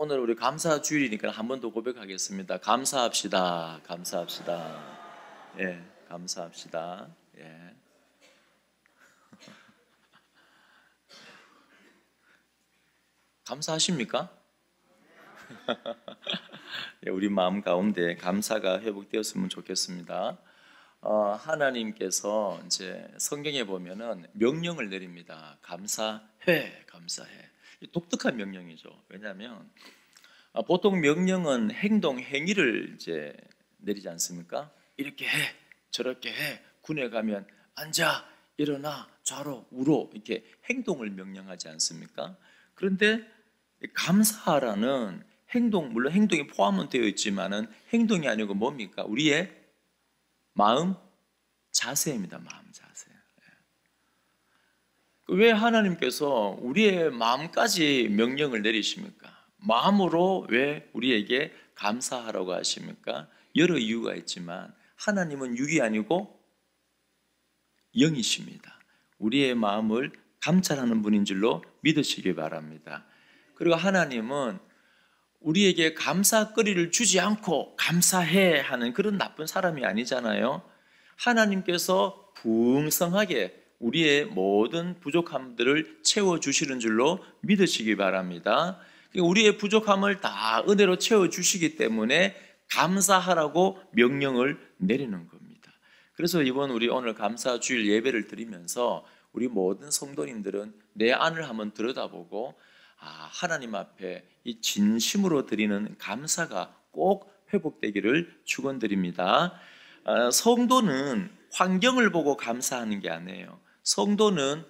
오늘 우리 감사 주일이니까 한 번 더 고백하겠습니다. 감사합시다. 감사합시다. 예, 감사합시다. 예. 감사하십니까? 예, 우리 마음 가운데 감사가 회복되었으면 좋겠습니다. 하나님께서 이제 성경에 보면은 명령을 내립니다. 감사해, 감사해. 독특한 명령이죠. 왜냐하면 보통 명령은 행동, 행위를 이제 내리지 않습니까? 이렇게 해, 저렇게 해, 군에 가면 앉아, 일어나, 좌로, 우로 이렇게 행동을 명령하지 않습니까? 그런데 감사하라는 행동, 물론 행동이 포함은 되어 있지만은 행동이 아니고 뭡니까? 우리의 마음 자세입니다. 마음 자세. 왜 하나님께서 우리의 마음까지 명령을 내리십니까? 마음으로 왜 우리에게 감사하라고 하십니까? 여러 이유가 있지만 하나님은 육이 아니고 영이십니다. 우리의 마음을 감찰하는 분인 줄로 믿으시기 바랍니다. 그리고 하나님은 우리에게 감사거리를 주지 않고 감사해 하는 그런 나쁜 사람이 아니잖아요. 하나님께서 풍성하게 우리의 모든 부족함들을 채워주시는 줄로 믿으시기 바랍니다. 우리의 부족함을 다 은혜로 채워주시기 때문에 감사하라고 명령을 내리는 겁니다. 그래서 이번 우리 오늘 감사주일 예배를 드리면서 우리 모든 성도님들은 내 안을 한번 들여다보고 하나님 앞에 이 진심으로 드리는 감사가 꼭 회복되기를 축원드립니다. 성도는 환경을 보고 감사하는 게 아니에요. 성도는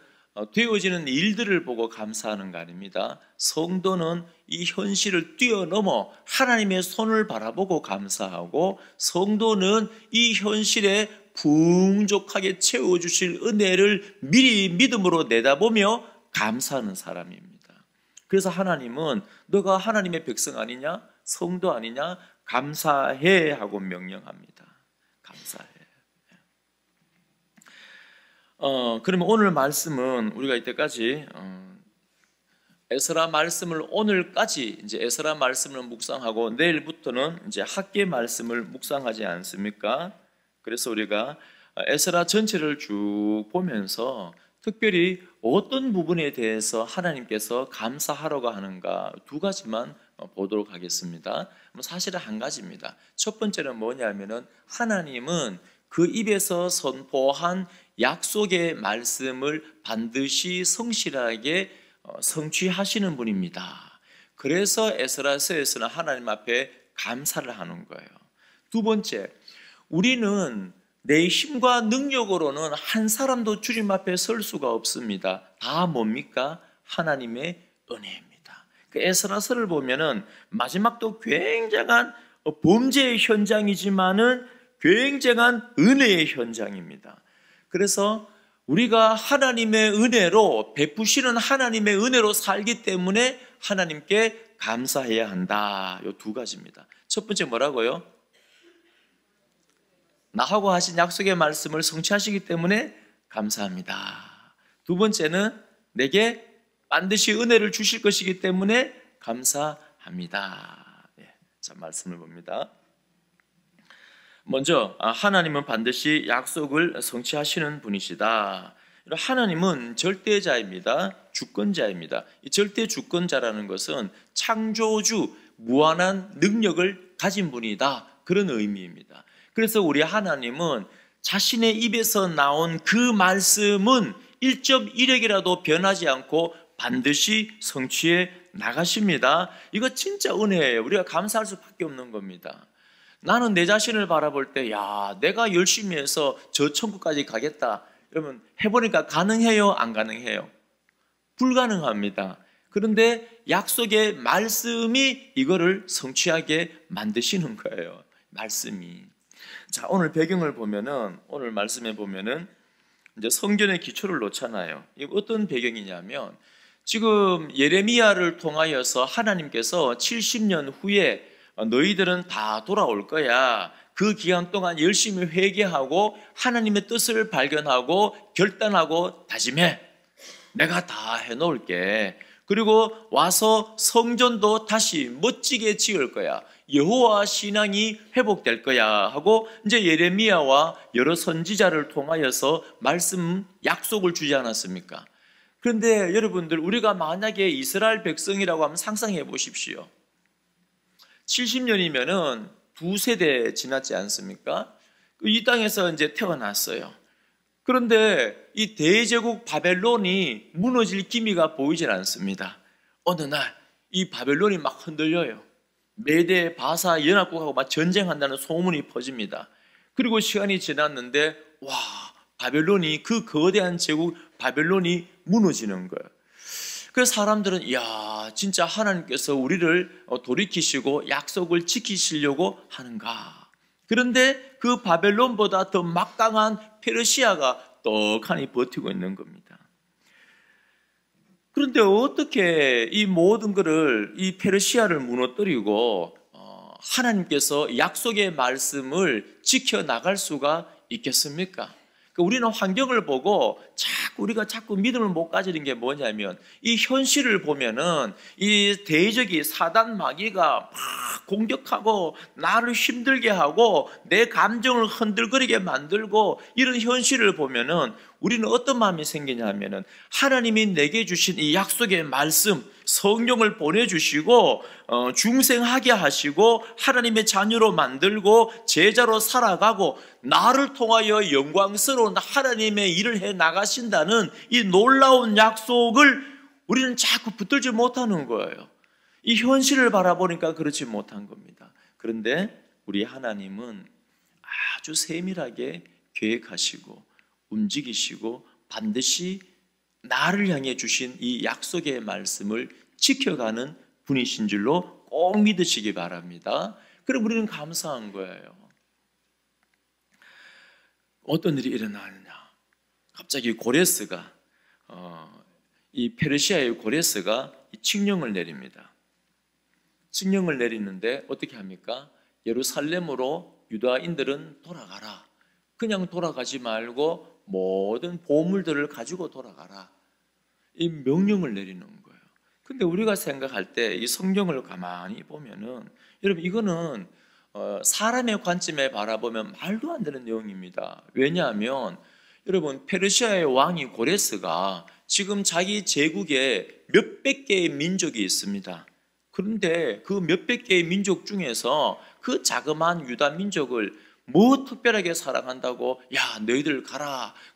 되어지는 일들을 보고 감사하는 거 아닙니다. 성도는 이 현실을 뛰어넘어 하나님의 손을 바라보고 감사하고, 성도는 이 현실에 풍족하게 채워주실 은혜를 미리 믿음으로 내다보며 감사하는 사람입니다. 그래서 하나님은 너가 하나님의 백성 아니냐? 성도 아니냐? 감사해 하고 명령합니다. 감사해. 그러면 오늘 말씀은 우리가 이때까지 에스라 말씀을 오늘까지 이제 에스라 말씀을 묵상하고 내일부터는 이제 학계 말씀을 묵상하지 않습니까? 그래서 우리가 에스라 전체를 쭉 보면서 특별히 어떤 부분에 대해서 하나님께서 감사하라고 하는가 두 가지만 보도록 하겠습니다. 사실은 한 가지입니다. 첫 번째는 뭐냐면은 하나님은 그 입에서 선포한 약속의 말씀을 반드시 성실하게 성취하시는 분입니다. 그래서 에스라서에서는 하나님 앞에 감사를 하는 거예요. 두 번째, 우리는 내 힘과 능력으로는 한 사람도 주님 앞에 설 수가 없습니다. 다 뭡니까? 하나님의 은혜입니다. 그 에스라서를 보면은 마지막도 굉장한 범죄의 현장이지만은 굉장한 은혜의 현장입니다. 그래서 우리가 하나님의 은혜로, 베푸시는 하나님의 은혜로 살기 때문에 하나님께 감사해야 한다. 이 두 가지입니다. 첫 번째 뭐라고요? 나하고 하신 약속의 말씀을 성취하시기 때문에 감사합니다. 두 번째는 내게 반드시 은혜를 주실 것이기 때문에 감사합니다. 자, 말씀을 봅니다. 먼저 하나님은 반드시 약속을 성취하시는 분이시다. 하나님은 절대자입니다. 주권자입니다. 이 절대 주권자라는 것은 창조주, 무한한 능력을 가진 분이다. 그런 의미입니다. 그래서 우리 하나님은 자신의 입에서 나온 그 말씀은 1.1핵이라도 변하지 않고 반드시 성취해 나가십니다. 이거 진짜 은혜예요. 우리가 감사할 수밖에 없는 겁니다. 나는 내 자신을 바라볼 때, 내가 열심히 해서 저 천국까지 가겠다. 이러면 해보니까 가능해요? 안 가능해요? 불가능합니다. 그런데 약속의 말씀이 이거를 성취하게 만드시는 거예요. 말씀이. 자, 오늘 배경을 보면은, 오늘 말씀에 보면은, 이제 성전의 기초를 놓잖아요. 이게 어떤 배경이냐면, 지금 예레미야를 통하여서 하나님께서 70년 후에 너희들은 다 돌아올 거야. 그 기간 동안 열심히 회개하고 하나님의 뜻을 발견하고 결단하고 다짐해. 내가 다 해놓을게. 그리고 와서 성전도 다시 멋지게 지을 거야. 여호와 신앙이 회복될 거야 하고 이제 예레미야와 여러 선지자를 통하여서 말씀 약속을 주지 않았습니까? 그런데 여러분들, 우리가 만약에 이스라엘 백성이라고 하면 상상해 보십시오. 70년이면은 두 세대 지났지 않습니까? 이 땅에서 이제 태어났어요. 그런데 이 대제국 바벨론이 무너질 기미가 보이질 않습니다. 어느 날 이 바벨론이 막 흔들려요. 메대 바사 연합국하고 막 전쟁한다는 소문이 퍼집니다. 그리고 시간이 지났는데 와, 바벨론이, 그 거대한 제국 바벨론이 무너지는 거예요. 그래서 사람들은 야, 진짜 하나님께서 우리를 돌이키시고 약속을 지키시려고 하는가. 그런데 그 바벨론보다 더 막강한 페르시아가 떡하니 버티고 있는 겁니다. 그런데 어떻게 이 모든 것을, 이 페르시아를 무너뜨리고 하나님께서 약속의 말씀을 지켜나갈 수가 있겠습니까? 우리는 환경을 보고 우리가 자꾸 믿음을 못 가지는 게 뭐냐면, 이 현실을 보면은 이 대적이, 사단 마귀가 막 공격하고 나를 힘들게 하고 내 감정을 흔들거리게 만들고, 이런 현실을 보면은 우리는 어떤 마음이 생기냐면은, 하나님이 내게 주신 이 약속의 말씀, 성령을 보내주시고 중생하게 하시고 하나님의 자녀로 만들고 제자로 살아가고 나를 통하여 영광스러운 하나님의 일을 해 나가신다는 이 놀라운 약속을 우리는 자꾸 붙들지 못하는 거예요. 이 현실을 바라보니까 그렇지 못한 겁니다. 그런데 우리 하나님은 아주 세밀하게 계획하시고 움직이시고 반드시 나를 향해 주신 이 약속의 말씀을 지켜가는 분이신 줄로 꼭 믿으시기 바랍니다. 그럼 우리는 감사한 거예요. 어떤 일이 일어나느냐? 갑자기 고레스가, 이 페르시아의 고레스가 칙령을 내립니다. 칙령을 내리는데 어떻게 합니까? 예루살렘으로 유다인들은 돌아가라. 그냥 돌아가지 말고 모든 보물들을 가지고 돌아가라. 이 명령을 내리는 거예요. 근데 우리가 생각할 때 이 성경을 가만히 보면은, 여러분, 이거는 사람의 관점에 바라보면 말도 안 되는 내용입니다. 왜냐하면 여러분, 페르시아의 왕이 고레스가 지금 자기 제국에 몇백 개의 민족이 있습니다. 그런데 그 몇백 개의 민족 중에서 그 자그마한 유다 민족을 뭐 특별하게 사랑한다고, 야, 너희들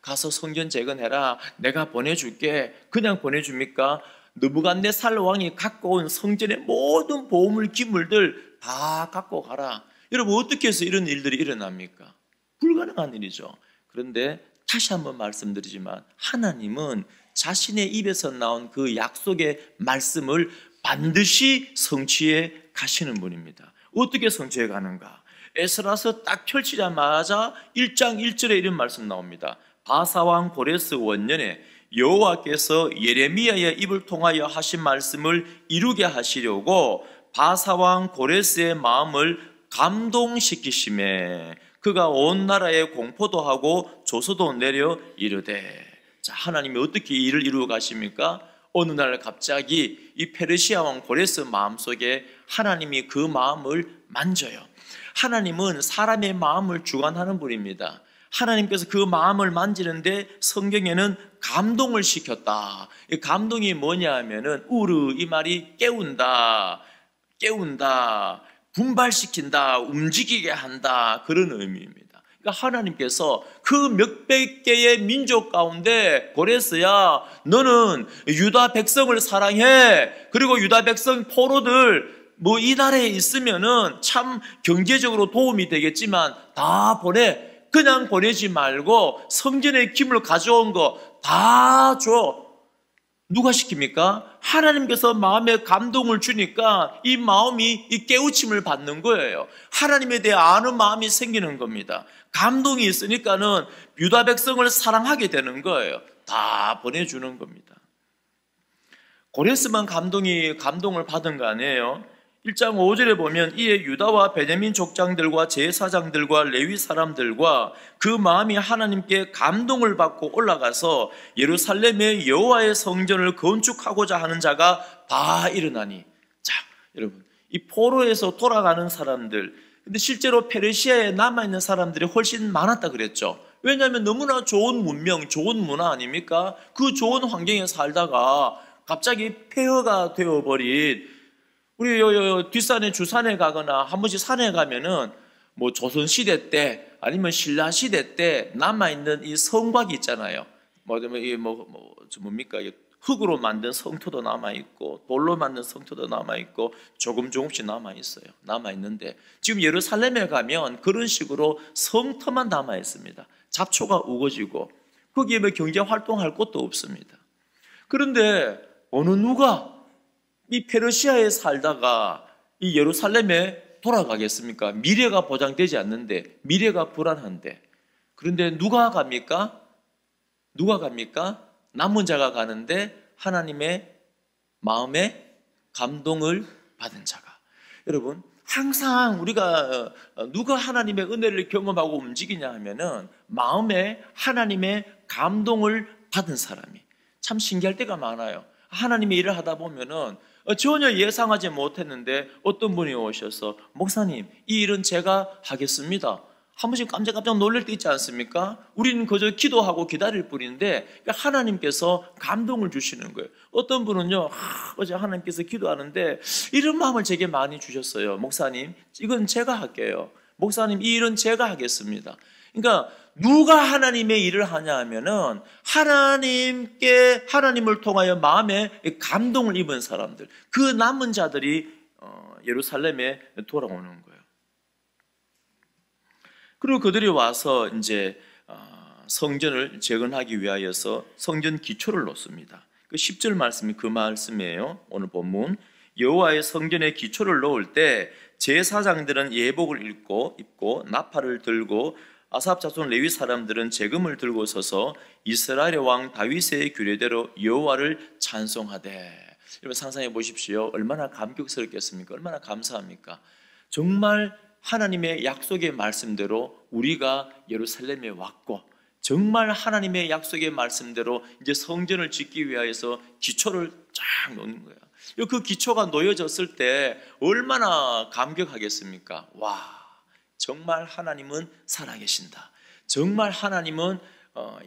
가서 성전 재건해라, 내가 보내줄게, 그냥 보내줍니까? 느부갓네살 왕이 갖고 온 성전의 모든 보물 기물들 다 갖고 가라. 여러분, 어떻게 해서 이런 일들이 일어납니까? 불가능한 일이죠. 그런데 다시 한번 말씀드리지만, 하나님은 자신의 입에서 나온 그 약속의 말씀을 반드시 성취해 가시는 분입니다. 어떻게 성취해 가는가? 에스라서 딱 펼치자마자 1장 1절에 이런 말씀 나옵니다. 바사왕 고레스 원년에 여호와께서 예레미야의 입을 통하여 하신 말씀을 이루게 하시려고 바사왕 고레스의 마음을 감동시키심에 그가 온 나라에 공포도 하고 조서도 내려 이르되. 자, 하나님이 어떻게 이 일을 이루어 가십니까? 어느 날 갑자기 이 페르시아 왕 고레스 마음속에 하나님이 그 마음을 만져요. 하나님은 사람의 마음을 주관하는 분입니다. 하나님께서 그 마음을 만지는데 성경에는 감동을 시켰다. 이 감동이 뭐냐 하면은 우르, 이 말이 깨운다, 분발시킨다, 움직이게 한다, 그런 의미입니다. 그러니까 하나님께서 그 몇백 개의 민족 가운데 고레스야, 너는 유다 백성을 사랑해. 그리고 유다 백성 포로들 이 나라에 있으면은 참 경제적으로 도움이 되겠지만 다 보내. 그냥 보내지 말고 성전의 기물을 가져온 거 다 줘. 누가 시킵니까? 하나님께서 마음에 감동을 주니까 이 마음이 이 깨우침을 받는 거예요. 하나님에 대해 아는 마음이 생기는 겁니다. 감동이 있으니까는 유다 백성을 사랑하게 되는 거예요. 다 보내주는 겁니다. 고레스만 감동을 받은 거 아니에요? 1장 5절에 보면 이에 유다와 베냐민 족장들과 제사장들과 레위 사람들과 그 마음이 하나님께 감동을 받고 올라가서 예루살렘의 여호와의 성전을 건축하고자 하는 자가 다 일어나니. 자, 여러분, 이 포로에서 돌아가는 사람들, 근데 실제로 페르시아에 남아있는 사람들이 훨씬 많았다 그랬죠. 왜냐하면 너무나 좋은 문명, 좋은 문화 아닙니까? 그 좋은 환경에 살다가 갑자기 폐허가 되어버린, 우리 뒷산에 주산에 가거나 한 번씩 산에 가면은 뭐 조선 시대 때 아니면 신라 시대 때 남아 있는 이 성곽이 있잖아요. 뭡니까? 흙으로 만든 성토도 남아 있고 돌로 만든 성토도 남아 있고 조금씩 남아 있어요. 남아 있는데 지금 예루살렘에 가면 그런 식으로 성터만 남아 있습니다. 잡초가 우거지고 거기에 뭐 경제 활동할 곳도 없습니다. 그런데 어느 누가 이 페르시아에 살다가 이 예루살렘에 돌아가겠습니까? 미래가 보장되지 않는데, 미래가 불안한데. 그런데 누가 갑니까? 누가 갑니까? 남은 자가 가는데 하나님의 마음에 감동을 받은 자가. 여러분, 항상 우리가 누가 하나님의 은혜를 경험하고 움직이냐 하면은 마음에 하나님의 감동을 받은 사람이. 참 신기할 때가 많아요. 하나님의 일을 하다 보면은 전혀 예상하지 못했는데 어떤 분이 오셔서 목사님, 이 일은 제가 하겠습니다. 한 번씩 깜짝 놀랄 때 있지 않습니까? 우리는 그저 기도하고 기다릴 뿐인데 하나님께서 감동을 주시는 거예요. 어떤 분은요, 어제 하나님께서 기도하는데 이런 마음을 제게 많이 주셨어요. 목사님, 이건 제가 할게요. 목사님, 이 일은 제가 하겠습니다. 그러니까 누가 하나님의 일을 하냐 하면은 하나님을 통하여 마음에 감동을 입은 사람들, 그 남은 자들이 예루살렘에 돌아오는 거예요. 그리고 그들이 와서 이제 성전을 재건하기 위하여서 성전 기초를 놓습니다. 그 10절 말씀이 그 말씀이에요. 오늘 본문. 여호와의 성전의 기초를 놓을 때 제사장들은 예복을 입고 나팔을 들고 아삽 자손 레위 사람들은 제금을 들고 서서 이스라엘의 왕 다윗의 규례대로 여호와를 찬송하되. 여러분 상상해 보십시오. 얼마나 감격스럽겠습니까? 얼마나 감사합니까? 정말 하나님의 약속의 말씀대로 우리가 예루살렘에 왔고 정말 하나님의 약속의 말씀대로 이제 성전을 짓기 위하여서 기초를 쫙 놓는 거예요. 그 기초가 놓여졌을 때 얼마나 감격하겠습니까? 와, 정말 하나님은 살아계신다. 정말 하나님은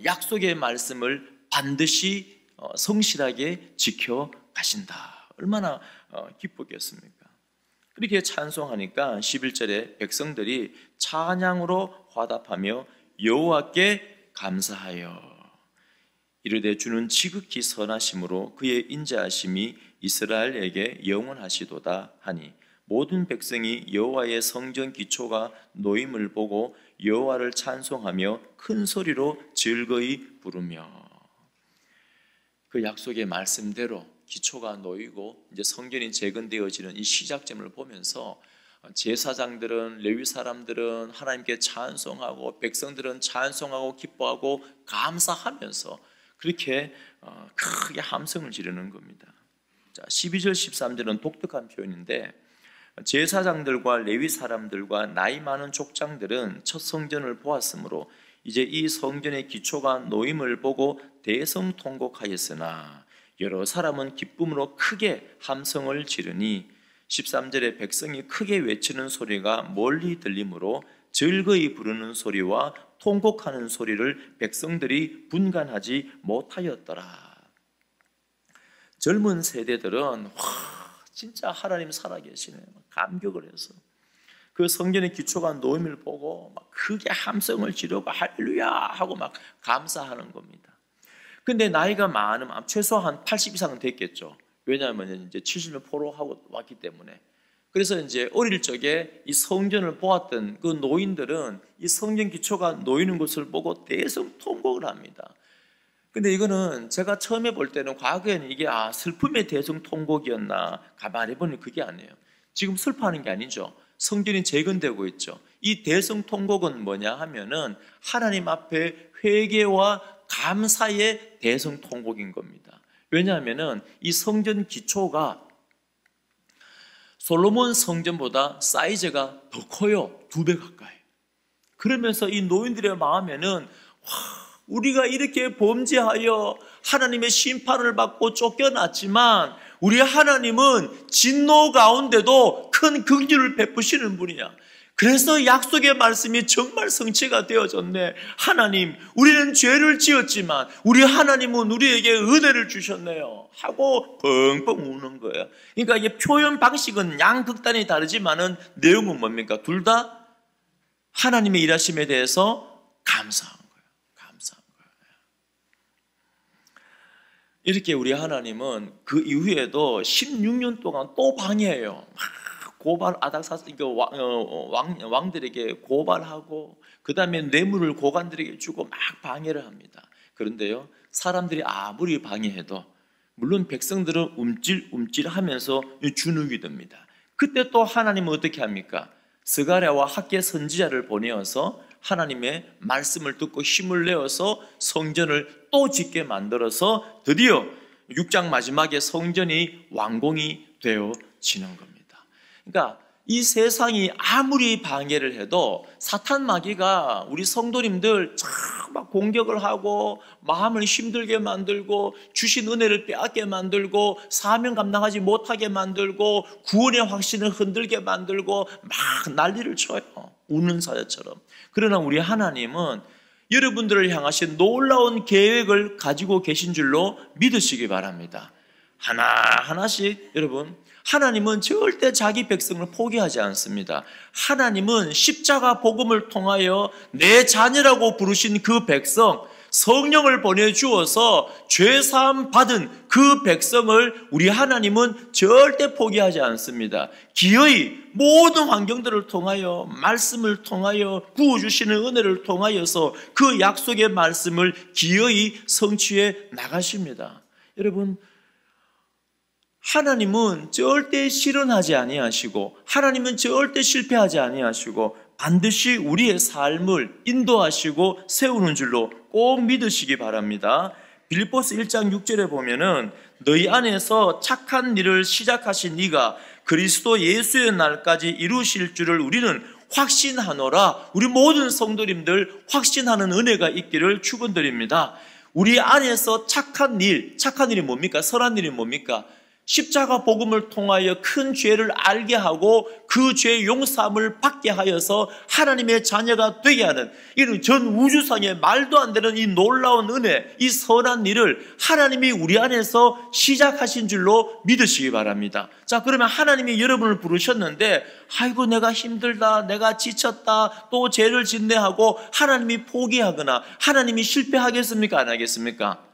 약속의 말씀을 반드시 성실하게 지켜가신다. 얼마나 기쁘겠습니까? 그렇게 찬송하니까 11절에 백성들이 찬양으로 화답하며 여호와께 감사하여 이르되 주는 지극히 선하심으로 그의 인자하심이 이스라엘에게 영원하시도다 하니 모든 백성이 여호와의 성전 기초가 놓임을 보고 여호와를 찬송하며 큰 소리로 즐거이 부르며. 그 약속의 말씀대로 기초가 놓이고 이제 성전이 재건되어지는 이 시작점을 보면서 제사장들은, 레위 사람들은 하나님께 찬송하고 백성들은 찬송하고 기뻐하고 감사하면서 그렇게 크게 함성을 지르는 겁니다. 자, 12절 13절은 독특한 표현인데 제사장들과 레위 사람들과 나이 많은 족장들은 첫 성전을 보았으므로 이제 이 성전의 기초가 놓임을 보고 대성통곡하였으나 여러 사람은 기쁨으로 크게 함성을 지르니 13절에 백성이 크게 외치는 소리가 멀리 들리므로 즐거이 부르는 소리와 통곡하는 소리를 백성들이 분간하지 못하였더라. 젊은 세대들은 와, 진짜 하나님 살아계시네, 감격을 해서 그 성전의 기초가 놓임을 보고 막 크게 함성을 지르고 할렐루야 하고 막 감사하는 겁니다. 근데 나이가 많으면 최소한 80 이상은 됐겠죠. 왜냐하면 이제 70년 포로하고 왔기 때문에. 그래서 이제 어릴 적에 이 성전을 보았던 그 노인들은 이 성전 기초가 놓이는 것을 보고 대성통곡을 합니다. 근데 이거는 제가 처음에 볼 때는 과거에는 이게 슬픔의 대성통곡이었나, 가만히 보니 그게 아니에요. 지금 슬퍼하는 게 아니죠. 성전이 재건되고 있죠. 이 대성통곡은 뭐냐 하면은 하나님 앞에 회개와 감사의 대성통곡인 겁니다. 왜냐하면은 이 성전 기초가 솔로몬 성전보다 사이즈가 더 커요. 2배 가까이. 그러면서 이 노인들의 마음에는 우리가 이렇게 범죄하여 하나님의 심판을 받고 쫓겨났지만 우리 하나님은 진노 가운데도 큰 긍휼을 베푸시는 분이야. 그래서 약속의 말씀이 정말 성취가 되어졌네. 하나님, 우리는 죄를 지었지만 우리 하나님은 우리에게 은혜를 주셨네요 하고 펑펑 우는 거예요. 그러니까 이게 표현 방식은 양극단이 다르지만은 내용은 뭡니까? 둘 다 하나님의 일하심에 대해서 감사한 거예요. 감사한 거예요. 이렇게 우리 하나님은 그 이후에도 16년 동안 또 방해해요. 고발, 아닥사스, 왕들에게 고발하고, 그 다음에 뇌물을 고관들에게 주고 막 방해를 합니다. 그런데요, 사람들이 아무리 방해해도, 물론 백성들은 움찔움찔 하면서 주눅이 듭니다. 그때 또 하나님은 어떻게 합니까? 스가랴와 학개 선지자를 보내어서 하나님의 말씀을 듣고 힘을 내어서 성전을 또 짓게 만들어서 드디어 6장 마지막에 성전이 완공이 되어지는 겁니다. 그러니까 이 세상이 아무리 방해를 해도 사탄 마귀가 우리 성도님들 막 공격을 하고 마음을 힘들게 만들고 주신 은혜를 빼앗게 만들고 사명 감당하지 못하게 만들고 구원의 확신을 흔들게 만들고 막 난리를 쳐요. 우는 사자처럼. 그러나 우리 하나님은 여러분들을 향하신 놀라운 계획을 가지고 계신 줄로 믿으시기 바랍니다. 하나하나씩 여러분, 하나님은 절대 자기 백성을 포기하지 않습니다. 하나님은 십자가 복음을 통하여 내 자녀라고 부르신 그 백성, 성령을 보내주어서 죄사함 받은 그 백성을 우리 하나님은 절대 포기하지 않습니다. 기어이 모든 환경들을 통하여, 말씀을 통하여, 부어주시는 은혜를 통하여서 그 약속의 말씀을 기어이 성취해 나가십니다. 여러분, 하나님은 절대 실현하지 아니하시고 하나님은 절대 실패하지 아니하시고 반드시 우리의 삶을 인도하시고 세우는 줄로 꼭 믿으시기 바랍니다. 빌립보서 1장 6절에 보면은 너희 안에서 착한 일을 시작하신 이가 그리스도 예수의 날까지 이루실 줄을 우리는 확신하노라. 우리 모든 성도님들 확신하는 은혜가 있기를 축원드립니다. 우리 안에서 착한 일이 뭡니까? 선한 일이 뭡니까? 십자가 복음을 통하여 큰 죄를 알게 하고 그 죄의 용서함을 받게 하여서 하나님의 자녀가 되게 하는 이런 전 우주상의 말도 안 되는 이 놀라운 은혜, 이 선한 일을 하나님이 우리 안에서 시작하신 줄로 믿으시기 바랍니다. 자, 그러면 하나님이 여러분을 부르셨는데 아이고 내가 힘들다, 내가 지쳤다, 또 죄를 짓네 하고 하나님이 포기하거나 하나님이 실패하겠습니까? 안 하겠습니까?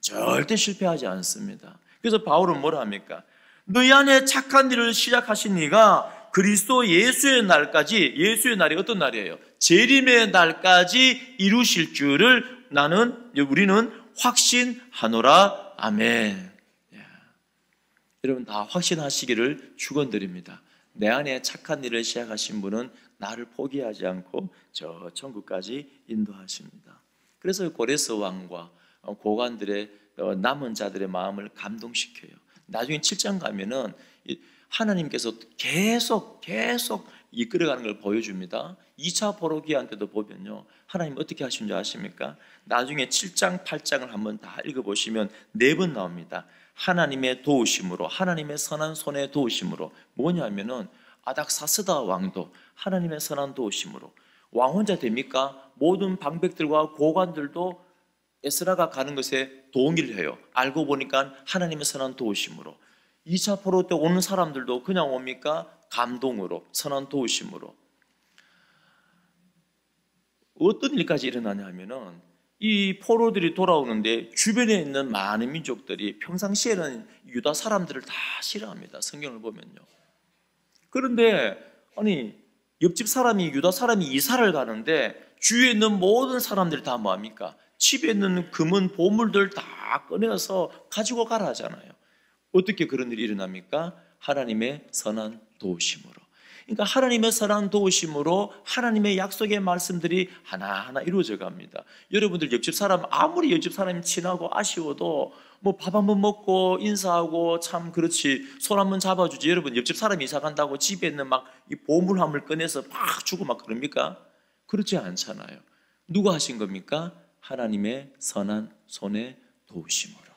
절대 실패하지 않습니다. 그래서 바울은 뭐라 합니까? 너희 안에 착한 일을 시작하신 이가 그리스도 예수의 날까지, 예수의 날이 어떤 날이에요? 재림의 날까지 이루실 줄을 우리는 확신하노라. 아멘. 여러분 다 확신하시기를 축원드립니다. 내 안에 착한 일을 시작하신 분은 나를 포기하지 않고 저 천국까지 인도하십니다. 그래서 고레스 왕과 고관들의 남은 자들의 마음을 감동시켜요. 나중에 7장 가면은 하나님께서 계속 이끌어가는 걸 보여줍니다. 2차 포로기한 때도 보면요, 하나님 어떻게 하신 줄 아십니까? 나중에 7장, 8장을 한번 다 읽어보시면 4번 나옵니다. 하나님의 도우심으로, 하나님의 선한 손의 도우심으로. 뭐냐면은 아닥사스다 왕도 하나님의 선한 도우심으로. 왕 혼자 됩니까? 모든 방백들과 고관들도 에스라가 가는 것에 동의를 해요. 알고 보니까 하나님의 선한 도우심으로. 2차 포로 때 오는 사람들도 그냥 옵니까? 감동으로, 선한 도우심으로. 어떤 일까지 일어나냐 하면은 이 포로들이 돌아오는데 주변에 있는 많은 민족들이 평상시에는 유다 사람들을 다 싫어합니다. 성경을 보면요. 그런데 아니 옆집 사람이 유다 사람이 이사를 가는데 주위에 있는 모든 사람들이 다 뭐합니까? 집에 있는 금은 보물들 다 꺼내서 가지고 가라 하잖아요. 어떻게 그런 일이 일어납니까? 하나님의 선한 도우심으로. 그러니까 하나님의 선한 도우심으로 하나님의 약속의 말씀들이 하나하나 이루어져 갑니다. 여러분들 옆집 사람 아무리 옆집 사람이 친하고 아쉬워도 뭐 밥 한번 먹고 인사하고 참 그렇지 손 한번 잡아주지. 여러분 옆집 사람이 이사 간다고 집에 있는 막 이 보물함을 꺼내서 막 주고 막 그럽니까? 그렇지 않잖아요. 누가 하신 겁니까? 하나님의 선한 손에 도우심으로.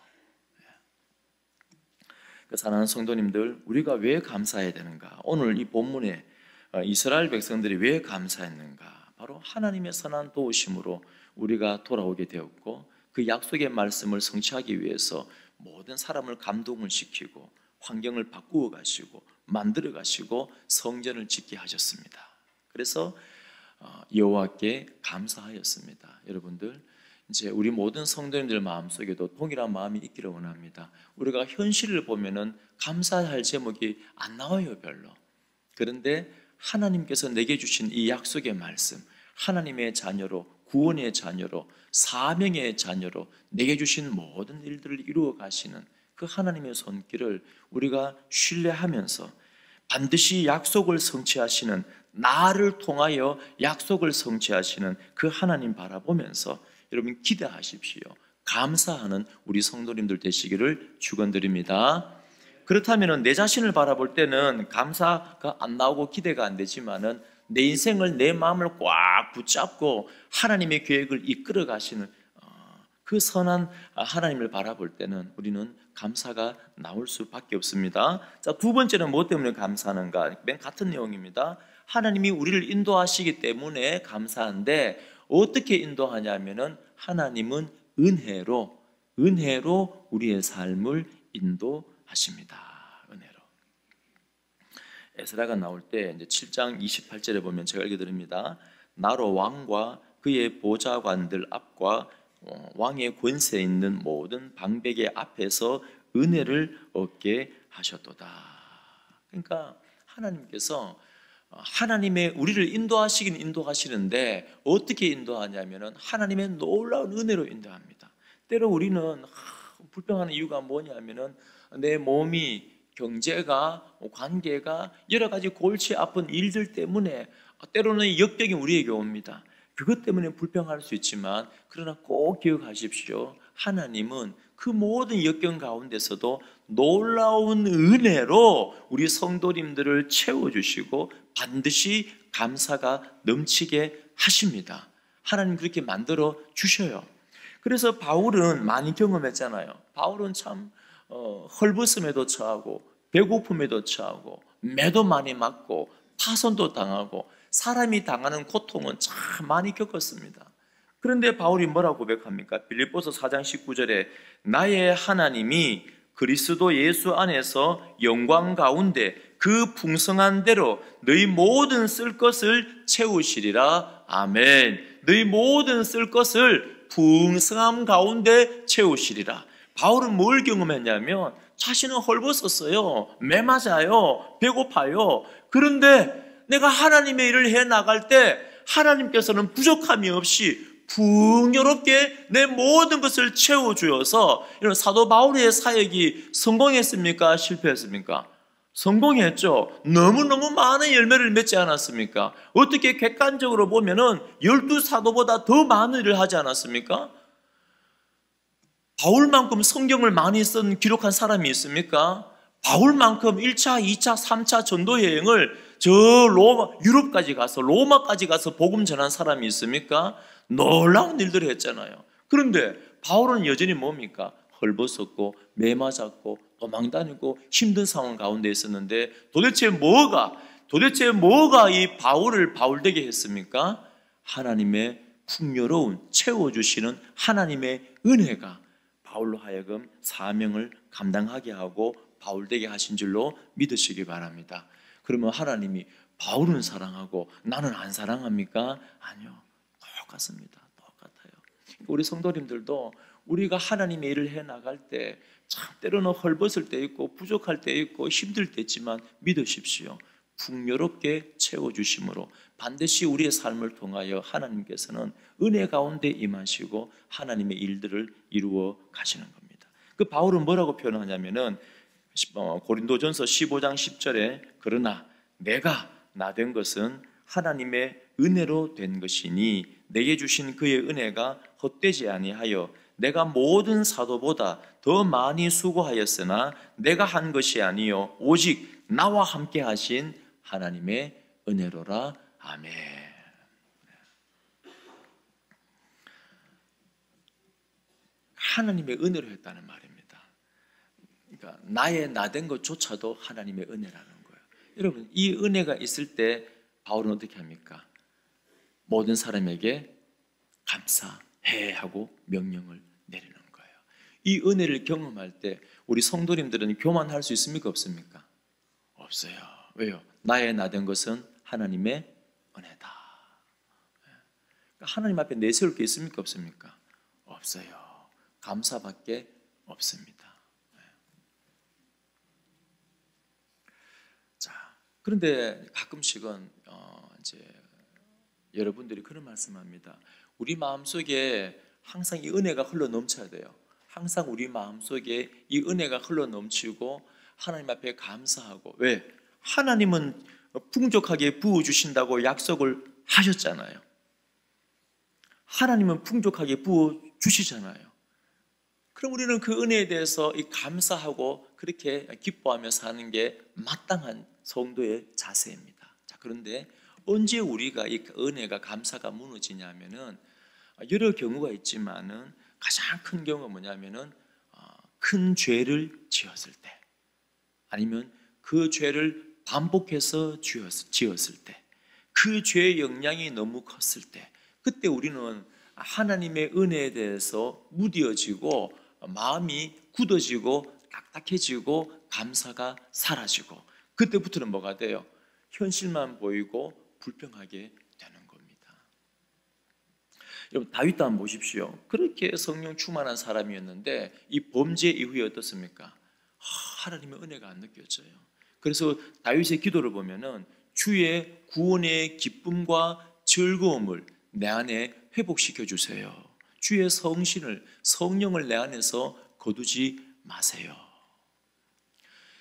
그 사랑하는 성도님들, 우리가 왜 감사해야 되는가? 오늘 이 본문에 이스라엘 백성들이 왜 감사했는가? 바로 하나님의 선한 도우심으로 우리가 돌아오게 되었고, 그 약속의 말씀을 성취하기 위해서 모든 사람을 감동을 시키고 환경을 바꾸어 가시고 만들어 가시고 성전을 짓게 하셨습니다. 그래서 여호와께 감사하였습니다. 여러분들, 이제 우리 모든 성도님들 마음속에도 동일한 마음이 있기를 원합니다. 우리가 현실을 보면은 감사할 제목이 안 나와요, 별로. 그런데 하나님께서 내게 주신 이 약속의 말씀, 하나님의 자녀로, 구원의 자녀로, 사명의 자녀로 내게 주신 모든 일들을 이루어 가시는 그 하나님의 손길을 우리가 신뢰하면서 반드시 약속을 성취하시는, 나를 통하여 약속을 성취하시는 그 하나님 바라보면서 여러분 기대하십시오. 감사하는 우리 성도님들 되시기를 축원드립니다. 그렇다면 내 자신을 바라볼 때는 감사가 안 나오고 기대가 안 되지만은 내 인생을, 내 마음을 꽉 붙잡고 하나님의 계획을 이끌어 가시는 그 선한 하나님을 바라볼 때는 우리는 감사가 나올 수밖에 없습니다. 자, 두 번째는 무엇 때문에 감사하는가? 맨 같은 내용입니다. 하나님이 우리를 인도하시기 때문에 감사한데, 어떻게 인도하냐면은 하나님은 은혜로 우리의 삶을 인도하십니다. 은혜로. 에스라가 나올 때 이제 7장 28절에 보면 제가 읽어드립니다. 나로 왕과 그의 보좌관들 앞과 왕의 권세에 있는 모든 방백의 앞에서 은혜를 얻게 하셨도다. 그러니까 하나님께서 하나님의 우리를 인도하시긴 인도하시는데 어떻게 인도하냐면은 하나님의 놀라운 은혜로 인도합니다. 때로 우리는 불평하는 이유가 뭐냐면은 내 몸이, 경제가, 관계가 여러 가지 골치 아픈 일들 때문에 때로는 역병이 우리에게 옵니다. 그것 때문에 불평할 수 있지만, 그러나 꼭 기억하십시오. 하나님은 그 모든 역경 가운데서도 놀라운 은혜로 우리 성도님들을 채워주시고 반드시 감사가 넘치게 하십니다. 하나님 그렇게 만들어 주셔요. 그래서 바울은 많이 경험했잖아요. 바울은 참 헐벗음에도 처하고 배고픔에도 처하고 매도 많이 맞고 파손도 당하고 사람이 당하는 고통은 참 많이 겪었습니다. 그런데 바울이 뭐라고 고백합니까? 빌립보서 4장 19절에 나의 하나님이 그리스도 예수 안에서 영광 가운데 그 풍성한 대로 너희 모든 쓸 것을 채우시리라. 아멘. 너희 모든 쓸 것을 풍성함 가운데 채우시리라. 바울은 뭘 경험했냐면 자신은 헐벗었어요. 매맞아요. 배고파요. 그런데 내가 하나님의 일을 해나갈 때 하나님께서는 부족함이 없이 풍요롭게 내 모든 것을 채워주어서, 이런 사도 바울의 사역이 성공했습니까? 실패했습니까? 성공했죠. 너무너무 많은 열매를 맺지 않았습니까? 어떻게 객관적으로 보면은 12사도보다 더 많은 일을 하지 않았습니까? 바울만큼 성경을 많이 기록한 사람이 있습니까? 바울만큼 1차, 2차, 3차 전도 여행을 유럽까지 가서, 로마까지 가서 복음 전한 사람이 있습니까? 놀라운 일들을 했잖아요. 그런데 바울은 여전히 뭡니까? 헐벗었고 매맞았고 도망다니고 힘든 상황 가운데 있었는데 도대체 뭐가 이 바울을 바울되게 했습니까? 하나님의 풍요로운 채워주시는 하나님의 은혜가 바울로 하여금 사명을 감당하게 하고 바울되게 하신 줄로 믿으시기 바랍니다. 그러면 하나님이 바울은 사랑하고 나는 안 사랑합니까? 아니요. 똑같습니다. 똑같아요. 우리 성도님들도 우리가 하나님의 일을 해나갈 때 참 때로는 헐벗을 때 있고 부족할 때 있고 힘들 때 있지만 믿으십시오. 풍요롭게 채워주심으로 반드시 우리의 삶을 통하여 하나님께서는 은혜 가운데 임하시고 하나님의 일들을 이루어 가시는 겁니다. 그 바울은 뭐라고 표현하냐면은 고린도전서 15장 10절에 그러나 내가 나 된 것은 하나님의 은혜로 된 것이니 내게 주신 그의 은혜가 헛되지 아니하여 내가 모든 사도보다 더 많이 수고하였으나 내가 한 것이 아니요 오직 나와 함께 하신 하나님의 은혜로라. 아멘. 하나님의 은혜로 했다는 말입니다. 그러니까 나의 나된 것조차도 하나님의 은혜라는 거예요. 여러분, 이 은혜가 있을 때 바울은 어떻게 합니까? 모든 사람에게 감사해 하고 명령을 내리는 거예요. 이 은혜를 경험할 때 우리 성도님들은 교만할 수 있습니까? 없습니까? 없어요. 왜요? 나의 나된 것은 하나님의 은혜다. 하나님 앞에 내세울 게 있습니까? 없습니까? 없어요. 감사밖에 없습니다. 자, 그런데 가끔씩은 이제 여러분들이 그런 말씀합니다. 우리 마음속에 항상 이 은혜가 흘러 넘쳐야 돼요. 항상 우리 마음속에 이 은혜가 흘러 넘치고 하나님 앞에 감사하고. 왜? 하나님은 풍족하게 부어주신다고 약속을 하셨잖아요. 하나님은 풍족하게 부어주시잖아요. 그럼 우리는 그 은혜에 대해서 이 감사하고 그렇게 기뻐하며 사는 게 마땅한 성도의 자세입니다. 자, 그런데 언제 우리가 이 은혜가 감사가 무너지냐면은 여러 경우가 있지만은 가장 큰 경우가 뭐냐면은 큰 죄를 지었을 때, 아니면 그 죄를 반복해서 지었을 때, 그 죄의 영향이 너무 컸을 때, 그때 우리는 하나님의 은혜에 대해서 무뎌지고 마음이 굳어지고 딱딱해지고 감사가 사라지고, 그때부터는 뭐가 돼요? 현실만 보이고 불평하게 되는 겁니다. 여러분, 다윗도 한번 보십시오. 그렇게 성령 충만한 사람이었는데 이 범죄 이후에 어떻습니까? 하나님의 은혜가 안 느껴져요. 그래서 다윗의 기도를 보면은 주의 구원의 기쁨과 즐거움을 내 안에 회복시켜 주세요. 주의 성령을 내 안에서 거두지 마세요.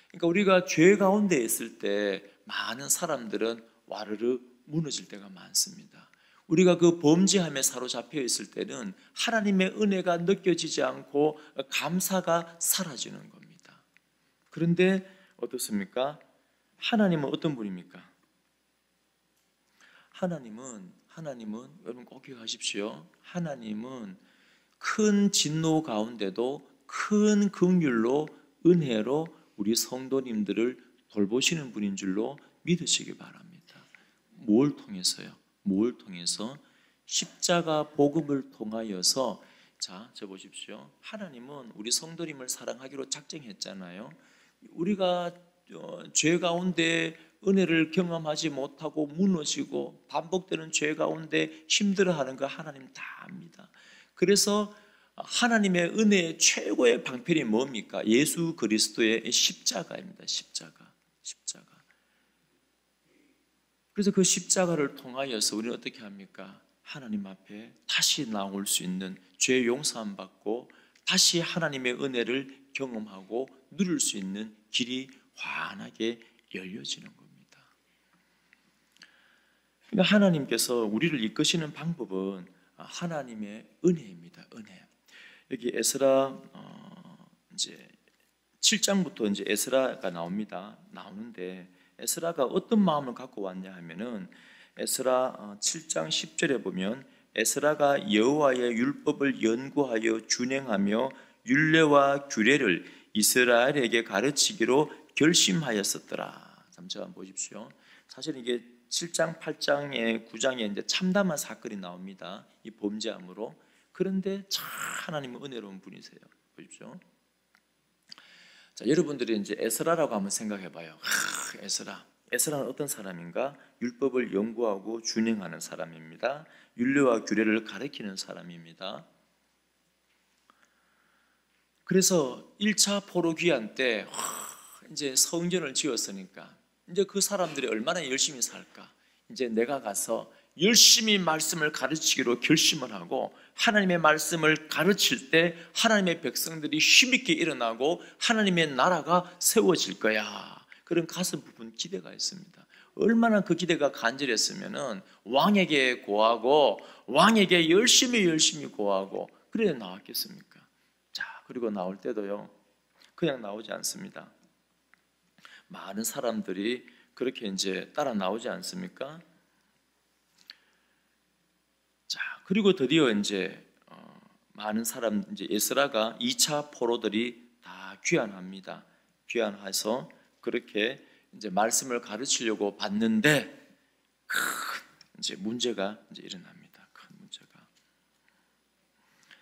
그러니까 우리가 죄 가운데 있을 때 많은 사람들은 와르르 무너질 때가 많습니다. 우리가 그 범죄함에 사로잡혀 있을 때는 하나님의 은혜가 느껴지지 않고 감사가 사라지는 겁니다. 그런데 어떻습니까? 하나님은 어떤 분입니까? 하나님은 여러분 꼭 기억하십시오. 하나님은 큰 진노 가운데도 큰 긍휼로 은혜로 우리 성도님들을 돌보시는 분인 줄로 믿으시기 바랍니다. 뭘 통해서요? 뭘 통해서? 십자가 복음을 통하여서. 자, 저 보십시오. 하나님은 우리 성도님을 사랑하기로 작정했잖아요. 우리가 죄 가운데 은혜를 경험하지 못하고 무너지고 반복되는 죄 가운데 힘들어하는 거 하나님 다 압니다. 그래서 하나님의 은혜의 최고의 방편이 뭡니까? 예수 그리스도의 십자가입니다. 십자가. 그래서 그 십자가를 통하여서 우리는 어떻게 합니까? 하나님 앞에 다시 나올 수 있는, 죄 용서함 받고 다시 하나님의 은혜를 경험하고 누릴 수 있는 길이 환하게 열려지는 겁니다. 그러니까 하나님께서 우리를 이끄시는 방법은 하나님의 은혜입니다. 은혜. 여기 에스라 이제 7장부터 이제 에스라가 나오는데 에스라가 어떤 마음을 갖고 왔냐 하면은 에스라 7장 10절에 보면 에스라가 여호와의 율법을 연구하여 준행하며 율례와 규례를 이스라엘에게 가르치기로 결심하였었더라. 잠깐 보십시오. 사실 이게 7장, 8장에 9장에 이제 참담한 사건이 나옵니다. 이 범죄함으로. 그런데 참 하나님은 은혜로운 분이세요. 보십시오. 자, 여러분들이 이제 에스라라고 한번 생각해 봐요. 에스라는 어떤 사람인가? 율법을 연구하고 준행하는 사람입니다. 율례와 규례를 가르치는 사람입니다. 그래서 1차 포로기한 때 이제 성전을 지었으니까 이제 그 사람들이 얼마나 열심히 살까? 이제 내가 가서 열심히 말씀을 가르치기로 결심을 하고 하나님의 말씀을 가르칠 때 하나님의 백성들이 힘있게 일어나고 하나님의 나라가 세워질 거야. 그런 가슴 부분 기대가 있습니다. 얼마나 그 기대가 간절했으면은 왕에게 고하고 왕에게 열심히 고하고 그래야 나왔겠습니까? 자, 그리고 나올 때도요, 그냥 나오지 않습니다. 많은 사람들이 그렇게 이제 따라 나오지 않습니까? 자, 그리고 드디어 이제 많은 사람, 이제 에스라가 2차 포로들이 다 귀환합니다. 귀환해서 그렇게 이제 말씀을 가르치려고 봤는데 큰 이제 문제가 이제 일어납니다. 큰 문제가.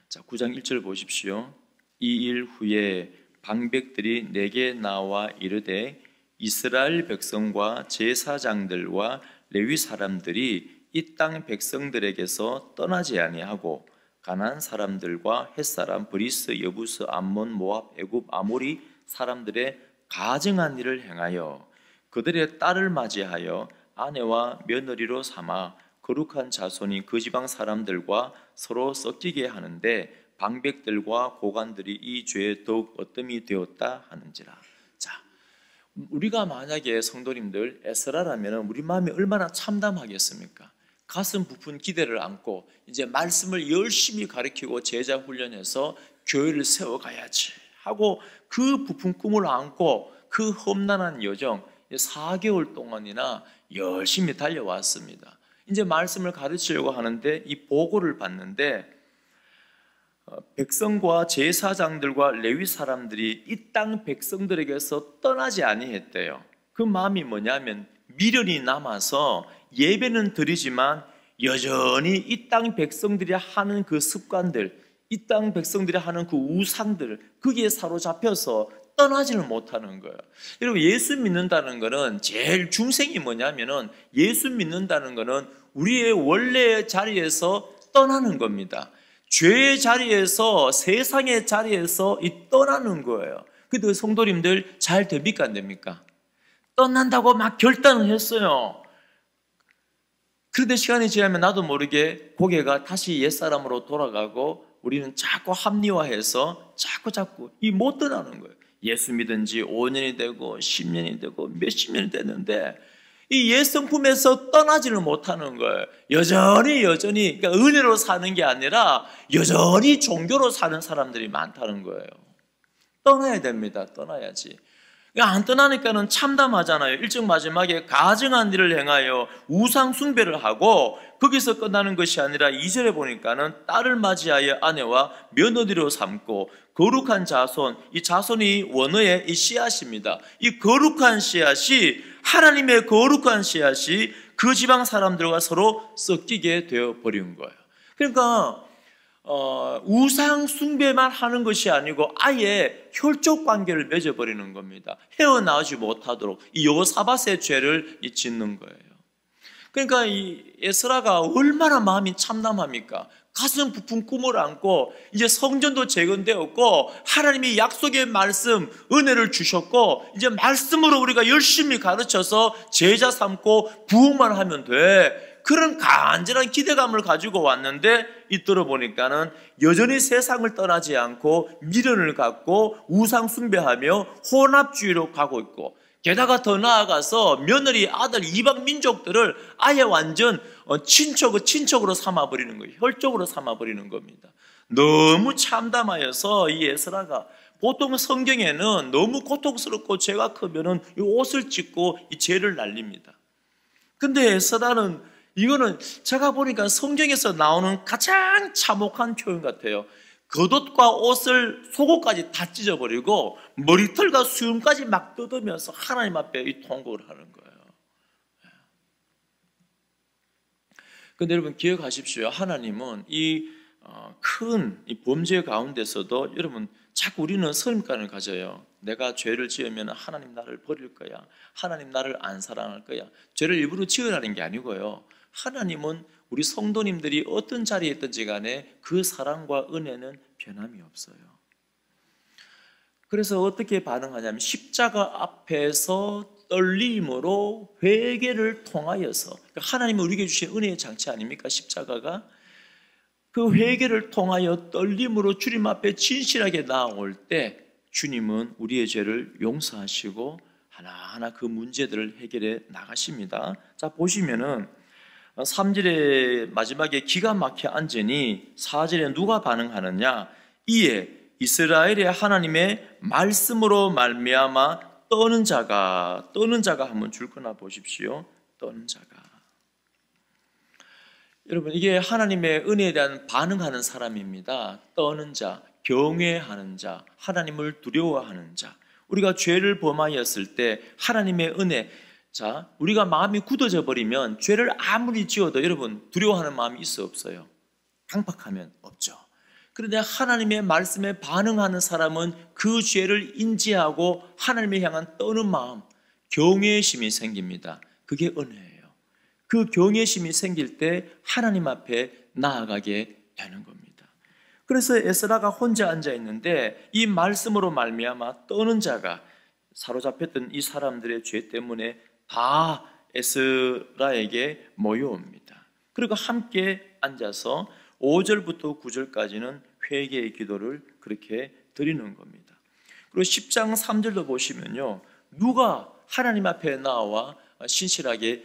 자, 9장 1절 보십시오. 이 일 후에 방백들이 내게 나와 이르되 이스라엘 백성과 제사장들과 레위 사람들이 이 땅 백성들에게서 떠나지 아니하고 가나안 사람들과 헷사람, 브리스, 여부스, 암몬, 모압, 애굽, 아모리 사람들의 가증한 일을 행하여 그들의 딸을 맞이하여 아내와 며느리로 삼아 거룩한 자손이 그 지방 사람들과 서로 섞이게 하는데 방백들과 고관들이 이 죄에 더욱 어뜸이 되었다 하는지라. 자, 우리가 만약에 성도님들 에스라라면 우리 마음이 얼마나 참담하겠습니까? 가슴 부푼 기대를 안고 이제 말씀을 열심히 가르치고 제자 훈련해서 교회를 세워가야지 하고 그 부푼 꿈을 안고 그 험난한 여정 4개월 동안이나 열심히 달려왔습니다. 이제 말씀을 가르치려고 하는데 이 보고를 받는데 백성과 제사장들과 레위 사람들이 이 땅 백성들에게서 떠나지 아니했대요. 그 마음이 뭐냐면 미련이 남아서 예배는 드리지만 여전히 이 땅 백성들이 하는 그 습관들, 이 땅 백성들이 하는 그 우상들, 거기에 사로잡혀서 떠나지를 못하는 거예요. 여러분, 예수 믿는다는 것은 제일 중생이 뭐냐면은 예수 믿는다는 것은 우리의 원래의 자리에서 떠나는 겁니다. 죄의 자리에서, 세상의 자리에서 떠나는 거예요. 근데 성도님들 잘 됩니까 안 됩니까? 떠난다고 막 결단을 했어요. 그런데 시간이 지나면 나도 모르게 고개가 다시 옛사람으로 돌아가고 우리는 자꾸 합리화해서 자꾸 못 떠나는 거예요. 예수 믿은 지 5년이 되고 10년이 되고 몇십 년이 됐는데 이 옛 성품에서 떠나지를 못하는 거예요. 여전히 그러니까 은혜로 사는 게 아니라 여전히 종교로 사는 사람들이 많다는 거예요. 떠나야 됩니다. 떠나야지. 안 떠나니까는 참담하잖아요. 1절 마지막에 가증한 일을 행하여 우상 숭배를 하고 거기서 끝나는 것이 아니라 2절에 보니까는 딸을 맞이하여 아내와 며느리로 삼고 거룩한 자손, 이 자손이 원어의 이 씨앗입니다. 이 거룩한 씨앗이 하나님의 거룩한 씨앗이 그 지방 사람들과 서로 섞이게 되어 버린 거예요. 그러니까 우상 숭배만 하는 것이 아니고 아예 혈족 관계를 맺어버리는 겁니다. 헤어나오지 못하도록 이 여호사밧의 죄를 짓는 거예요. 그러니까 이 에스라가 얼마나 마음이 참담합니까? 가슴 부푼 꿈을 안고 이제 성전도 재건되었고 하나님이 약속의 말씀, 은혜를 주셨고 이제 말씀으로 우리가 열심히 가르쳐서 제자 삼고 부흥만 하면 돼. 그런 간절한 기대감을 가지고 왔는데 잇들어 보니까는 여전히 세상을 떠나지 않고 미련을 갖고 우상 숭배하며 혼합주의로 가고 있고 게다가 더 나아가서 며느리, 아들, 이방 민족들을 아예 완전 친척으로 삼아버리는 거예요. 혈족으로 삼아버리는 겁니다. 너무 참담하여서 이 에스라가 보통 성경에는 너무 고통스럽고 죄가 크면은 이 옷을 찢고 이 죄를 날립니다. 근데 에스라는 이거는 제가 보니까 성경에서 나오는 가장 참혹한 표현 같아요. 겉옷과 옷을, 속옷까지 다 찢어버리고 머리털과 수염까지 막 뜯으면서 하나님 앞에 이 통곡을 하는 거예요. 그런데 여러분 기억하십시오. 하나님은 이 큰 범죄 가운데서도 여러분 자꾸 우리는 선입관을 가져요. 내가 죄를 지으면 하나님 나를 버릴 거야. 하나님 나를 안 사랑할 거야. 죄를 일부러 지으라는 게 아니고요. 하나님은 우리 성도님들이 어떤 자리에 있든지 간에 그 사랑과 은혜는 변함이 없어요. 그래서 어떻게 반응하냐면 십자가 앞에서 떨림으로 회개를 통하여서 하나님이 우리에게 주신 은혜의 장치 아닙니까? 십자가가 그 회개를 통하여 떨림으로 주님 앞에 진실하게 나아올 때 주님은 우리의 죄를 용서하시고 하나하나 그 문제들을 해결해 나가십니다. 자, 보시면은 3절의 마지막에 기가 막혀 앉으니 4절에 누가 반응하느냐? 이에 이스라엘의 하나님의 말씀으로 말미암아 떠는 자가 한번 줄거나 보십시오. 떠는 자가. 여러분, 이게 하나님의 은혜에 대한 반응하는 사람입니다. 떠는 자, 경외하는 자, 하나님을 두려워하는 자. 우리가 죄를 범하였을 때 하나님의 은혜, 자, 우리가 마음이 굳어져 버리면 죄를 아무리 지어도 여러분 두려워하는 마음이 있어 없어요? 강박하면 없죠. 그런데 하나님의 말씀에 반응하는 사람은 그 죄를 인지하고 하나님을 향한 떠는 마음, 경외심이 생깁니다. 그게 은혜예요. 그 경외심이 생길 때 하나님 앞에 나아가게 되는 겁니다. 그래서 에스라가 혼자 앉아 있는데 이 말씀으로 말미암아 떠는 자가, 사로잡혔던 이 사람들의 죄 때문에 다 에스라에게 모여옵니다. 그리고 함께 앉아서 5절부터 9절까지는 회개의 기도를 그렇게 드리는 겁니다. 그리고 10장 3절도 보시면요, 누가 하나님 앞에 나와 신실하게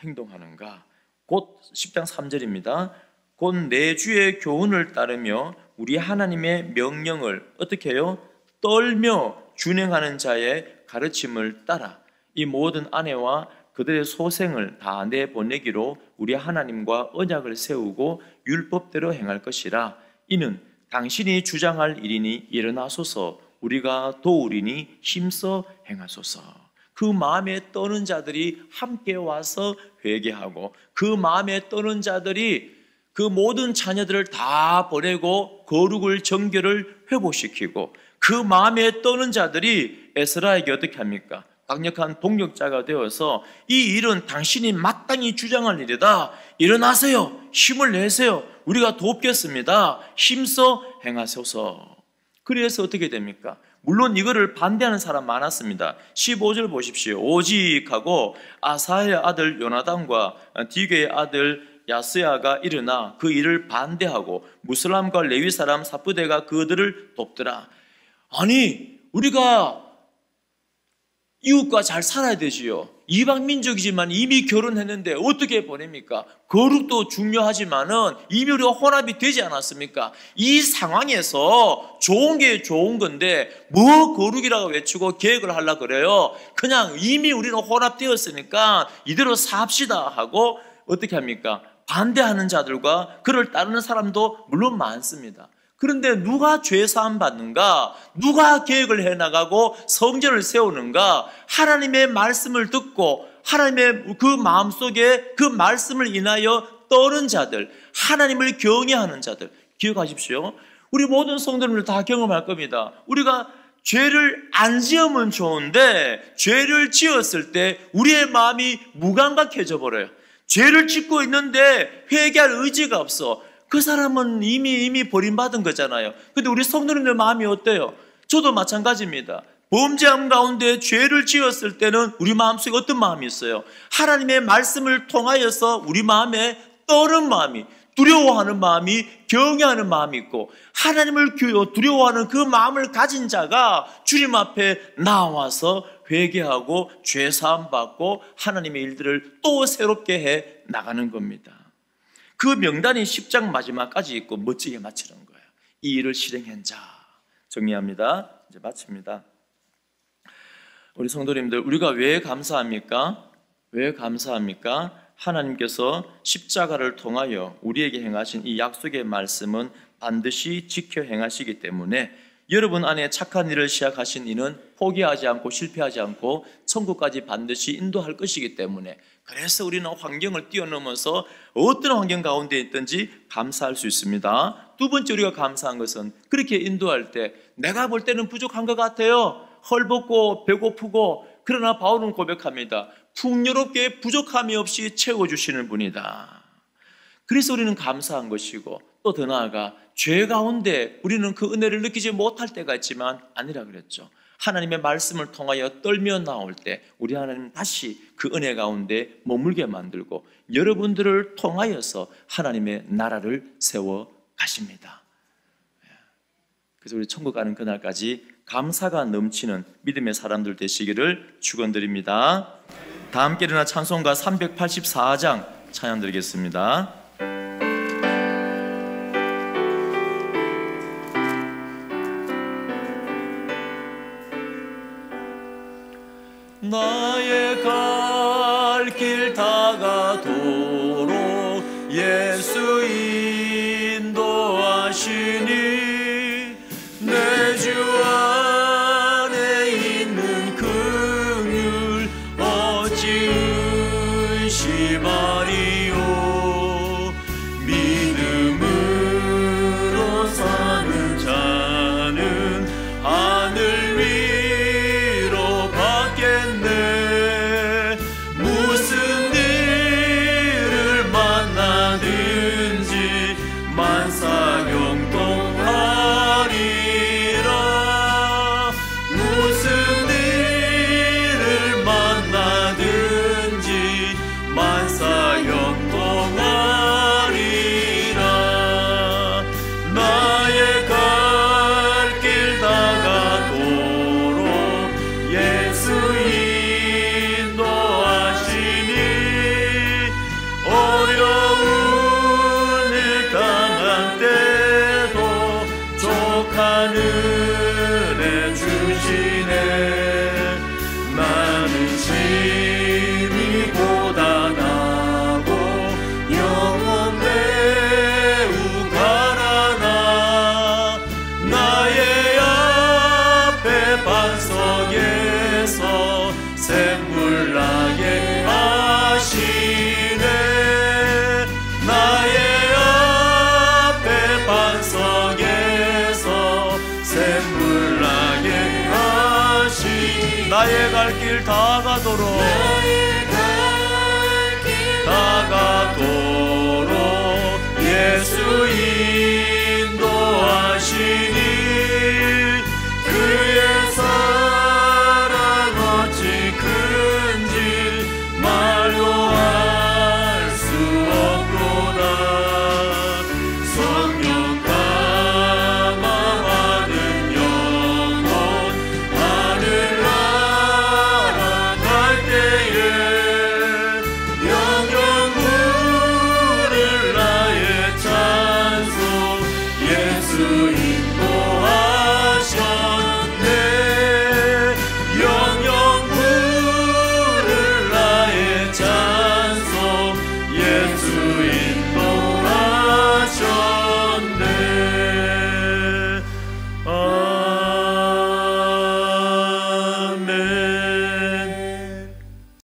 행동하는가? 곧 10장 3절입니다. 곧 내 주의 교훈을 따르며 우리 하나님의 명령을 어떻게 해요? 떨며 준행하는 자의 가르침을 따라 이 모든 아내와 그들의 소생을 다 내보내기로 우리 하나님과 언약을 세우고 율법대로 행할 것이라. 이는 당신이 주장할 일이니 일어나소서, 우리가 도우리니 힘써 행하소서. 그 마음에 떠는 자들이 함께 와서 회개하고, 그 마음에 떠는 자들이 그 모든 자녀들을 다 보내고 거룩을 정결을 회복시키고, 그 마음에 떠는 자들이 에스라에게 어떻게 합니까? 강력한 동력자가 되어서 이 일은 당신이 마땅히 주장할 일이다. 일어나세요. 힘을 내세요. 우리가 돕겠습니다. 힘써 행하소서. 그래서 어떻게 됩니까? 물론 이거를 반대하는 사람 많았습니다. 15절 보십시오. 오직 하고 아사의 아들 요나단과 디게의 아들 야스야가 일어나 그 일을 반대하고 무슬람과 레위 사람 사부대가 그들을 돕더라. 아니, 우리가 이웃과 잘 살아야 되지요. 이방 민족이지만 이미 결혼했는데 어떻게 보냅니까? 거룩도 중요하지만은 이미 우리가 혼합이 되지 않았습니까? 이 상황에서 좋은 게 좋은 건데 뭐 거룩이라고 외치고 계획을 하려고 그래요? 그냥 이미 우리는 혼합되었으니까 이대로 삽시다 하고 어떻게 합니까? 반대하는 자들과 그를 따르는 사람도 물론 많습니다. 그런데 누가 죄사함 받는가? 누가 계획을 해나가고 성전을 세우는가? 하나님의 말씀을 듣고 하나님의 그 마음속에 그 말씀을 인하여 떠는 자들, 하나님을 경외하는 자들. 기억하십시오. 우리 모든 성도님들 다 경험할 겁니다. 우리가 죄를 안 지으면 좋은데 죄를 지었을 때 우리의 마음이 무감각해져 버려요. 죄를 짓고 있는데 회개할 의지가 없어. 그 사람은 이미 버림받은 거잖아요. 근데 우리 성도님들 마음이 어때요? 저도 마찬가지입니다. 범죄함 가운데 죄를 지었을 때는 우리 마음속에 어떤 마음이 있어요? 하나님의 말씀을 통하여서 우리 마음에 떠는 마음이, 두려워하는 마음이, 경외하는 마음이 있고, 하나님을 두려워하는 그 마음을 가진 자가 주님 앞에 나와서 회개하고 죄사함 받고 하나님의 일들을 또 새롭게 해 나가는 겁니다. 그 명단이 10장 마지막까지 있고 멋지게 마치는 거예요. 이 일을 실행한 자. 정리합니다. 이제 마칩니다. 우리 성도님들, 우리가 왜 감사합니까? 왜 감사합니까? 하나님께서 십자가를 통하여 우리에게 행하신 이 약속의 말씀은 반드시 지켜 행하시기 때문에 여러분 안에 착한 일을 시작하신 이는 포기하지 않고 실패하지 않고 천국까지 반드시 인도할 것이기 때문에, 그래서 우리는 환경을 뛰어넘어서 어떤 환경 가운데 있든지 감사할 수 있습니다. 두 번째 우리가 감사한 것은 그렇게 인도할 때 내가 볼 때는 부족한 것 같아요. 헐벗고 배고프고, 그러나 바울은 고백합니다. 풍요롭게 부족함이 없이 채워주시는 분이다. 그래서 우리는 감사한 것이고, 또 더 나아가 죄 가운데 우리는 그 은혜를 느끼지 못할 때가 있지만 아니라 그랬죠. 하나님의 말씀을 통하여 떨며 나올 때 우리 하나님 다시 그 은혜 가운데 머물게 만들고 여러분들을 통하여서 하나님의 나라를 세워 가십니다. 그래서 우리 천국 가는 그날까지 감사가 넘치는 믿음의 사람들 되시기를 축원드립니다. 다 함께 일어나 찬송가 384장 찬양 드리겠습니다. 나의 갈 길 다가도록 예수 인도하시니 내 주 안에 있는 긍휼 어찌 의심하리요. 믿음으로 사는 자는 하늘 위로 받겠네. 무슨 일을 만나든지 만사경통하리라. 무슨 일을 만나든지 만사경통하리라. 나의 갈 길 다가도록 예수 인도하시니 어려운 일 당한 때도 족한 은혜 주시네. 나는 심히 고단하고 영혼 매우 가라나 나의 앞에 반석에서 샘물 나게 하시네. 나의 앞에 반석에서 샘물 나게 하시네. 나의 갈 길 다가도록